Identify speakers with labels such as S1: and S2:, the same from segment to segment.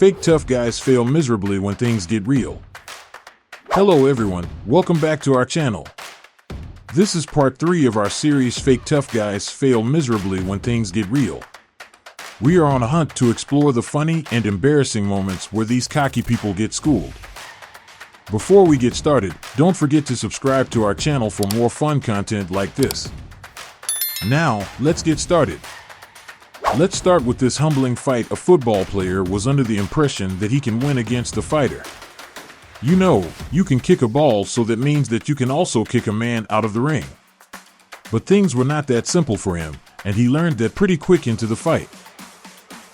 S1: Fake tough guys fail miserably when things get real. Hello everyone, welcome back to our channel. This is part 3 of our series Fake Tough Guys Fail Miserably When Things Get Real. We are on a hunt to explore the funny and embarrassing moments where these cocky people get schooled. Before we get started, don't forget to subscribe to our channel for more fun content like this. Now, let's get started. Let's start with this humbling fight. A football player was under the impression that he can win against a fighter. You know, you can kick a ball, so that means that you can also kick a man out of the ring. But things were not that simple for him, and he learned that pretty quick into the fight.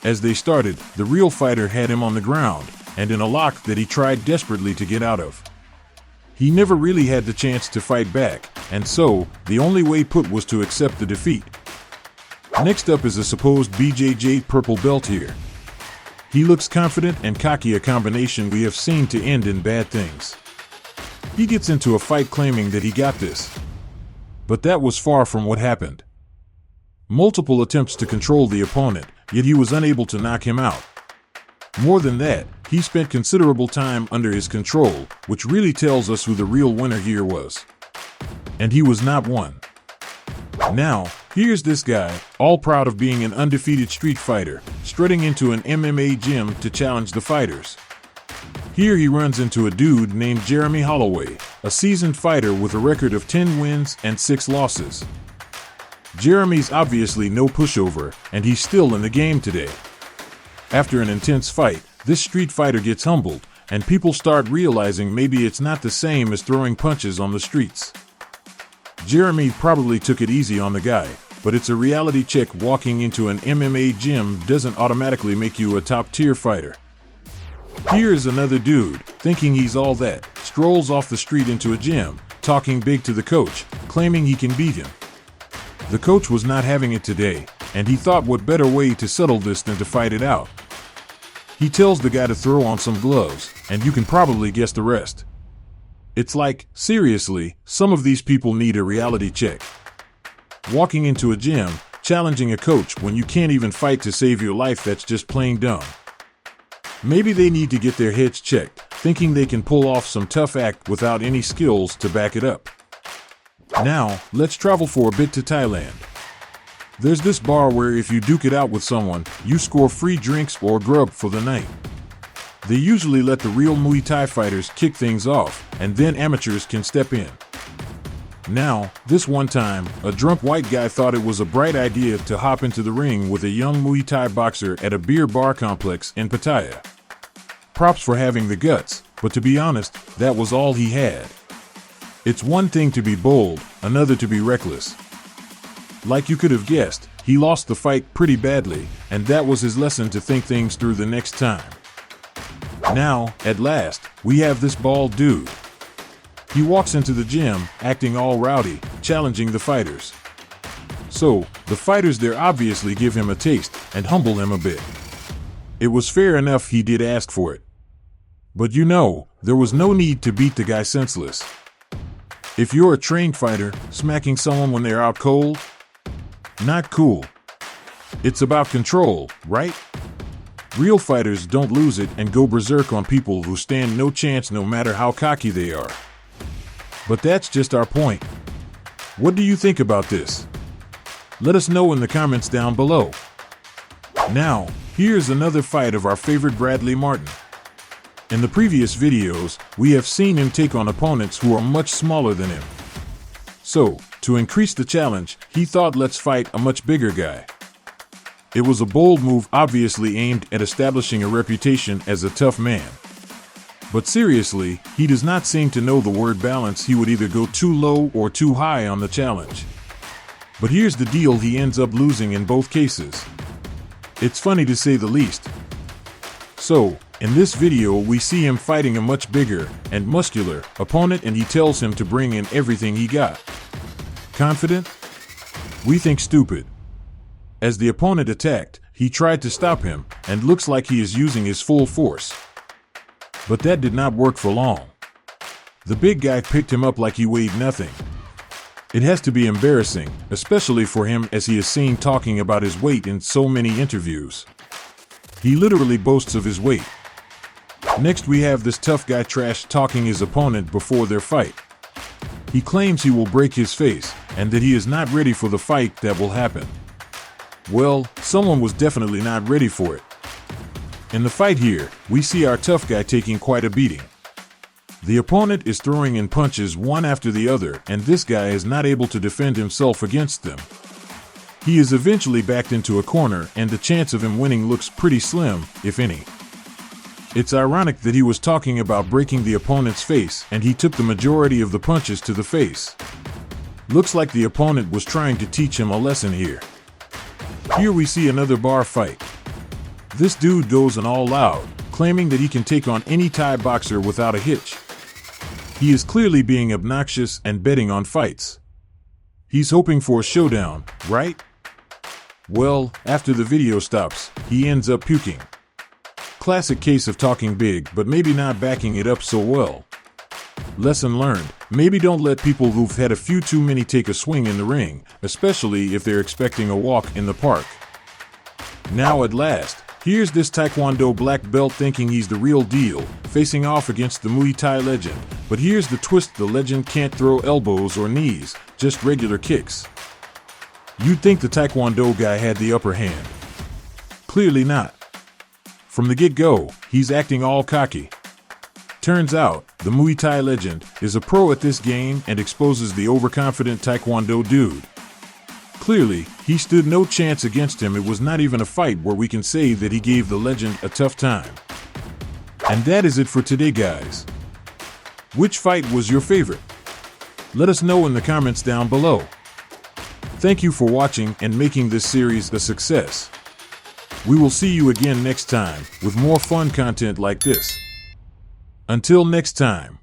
S1: As they started, the real fighter had him on the ground, and in a lock that he tried desperately to get out of. He never really had the chance to fight back, and so, the only way put was to accept the defeat. Next up is a supposed BJJ purple belt here. He looks confident and cocky, a combination we have seen to end in bad things. He gets into a fight claiming that he got this. But that was far from what happened. Multiple attempts to control the opponent, yet he was unable to knock him out. More than that, he spent considerable time under his control, which really tells us who the real winner here was. And he was not one. Now, here's this guy, all proud of being an undefeated street fighter, strutting into an MMA gym to challenge the fighters. Here he runs into a dude named Jeremy Holloway, a seasoned fighter with a record of 10 wins and 6 losses. Jeremy's obviously no pushover, and he's still in the game today. After an intense fight, this street fighter gets humbled, and people start realizing maybe it's not the same as throwing punches on the streets. Jeremy probably took it easy on the guy, but it's a reality check. Walking into an MMA gym doesn't automatically make you a top-tier fighter. Here's another dude, thinking he's all that, strolls off the street into a gym, talking big to the coach, claiming he can beat him. The coach was not having it today, and he thought what better way to settle this than to fight it out. He tells the guy to throw on some gloves, and you can probably guess the rest. It's like, seriously, some of these people need a reality check. Walking into a gym, challenging a coach when you can't even fight to save your life, that's just plain dumb. Maybe they need to get their heads checked, thinking they can pull off some tough act without any skills to back it up. Now, let's travel for a bit to Thailand. There's this bar where if you duke it out with someone, you score free drinks or grub for the night. They usually let the real Muay Thai fighters kick things off, and then amateurs can step in. Now, this one time, a drunk white guy thought it was a bright idea to hop into the ring with a young Muay Thai boxer at a beer bar complex in Pattaya. Props for having the guts, but to be honest, that was all he had. It's one thing to be bold, another to be reckless. Like you could have guessed, he lost the fight pretty badly, and that was his lesson to think things through the next time. Now, at last, we have this bald dude. He walks into the gym, acting all rowdy, challenging the fighters. So, the fighters there obviously give him a taste and humble him a bit. It was fair enough he did ask for it. But you know, there was no need to beat the guy senseless. If you're a trained fighter, smacking someone when they're out cold? Not cool. It's about control, right? Real fighters don't lose it and go berserk on people who stand no chance no matter how cocky they are. But that's just our point. What do you think about this? Let us know in the comments down below. Now, here's another fight of our favorite Bradley Martin. In the previous videos, we have seen him take on opponents who are much smaller than him. So, to increase the challenge, he thought, let's fight a much bigger guy. It was a bold move, obviously aimed at establishing a reputation as a tough man. But seriously, he does not seem to know the word balance. He would either go too low or too high on the challenge. But here's the deal, he ends up losing in both cases. It's funny to say the least. So, in this video we see him fighting a much bigger and muscular opponent, and he tells him to bring in everything he got. Confident? We think stupid. As the opponent attacked, he tried to stop him, and looks like he is using his full force. But that did not work for long. The big guy picked him up like he weighed nothing. It has to be embarrassing, especially for him, as he is seen talking about his weight in so many interviews. He literally boasts of his weight, Next we have this tough guy Thrashed talking his opponent before their fight. He claims he will break his face, and that he is not ready for the fight that will happen. Well, someone was definitely not ready for it. In the fight here, we see our tough guy taking quite a beating. The opponent is throwing in punches one after the other, and this guy is not able to defend himself against them. He is eventually backed into a corner, and the chance of him winning looks pretty slim, if any. It's ironic that he was talking about breaking the opponent's face, and he took the majority of the punches to the face. Looks like the opponent was trying to teach him a lesson here. Here we see another bar fight. This dude goes an all out, claiming that he can take on any Thai boxer without a hitch. He is clearly being obnoxious and betting on fights. He's hoping for a showdown, right? Well, after the video stops, he ends up puking. Classic case of talking big but maybe not backing it up so well. Lesson learned, maybe don't let people who've had a few too many take a swing in the ring, especially if they're expecting a walk in the park. Now at last, here's this Taekwondo black belt thinking he's the real deal, facing off against the Muay Thai legend, but here's the twist: the legend can't throw elbows or knees, just regular kicks. You'd think the Taekwondo guy had the upper hand. Clearly not. From the get-go, he's acting all cocky. Turns out, the Muay Thai legend is a pro at this game and exposes the overconfident Taekwondo dude. Clearly, he stood no chance against him. It was not even a fight where we can say that he gave the legend a tough time. And that is it for today, guys. Which fight was your favorite? Let us know in the comments down below. Thank you for watching and making this series a success. We will see you again next time with more fun content like this. Until next time.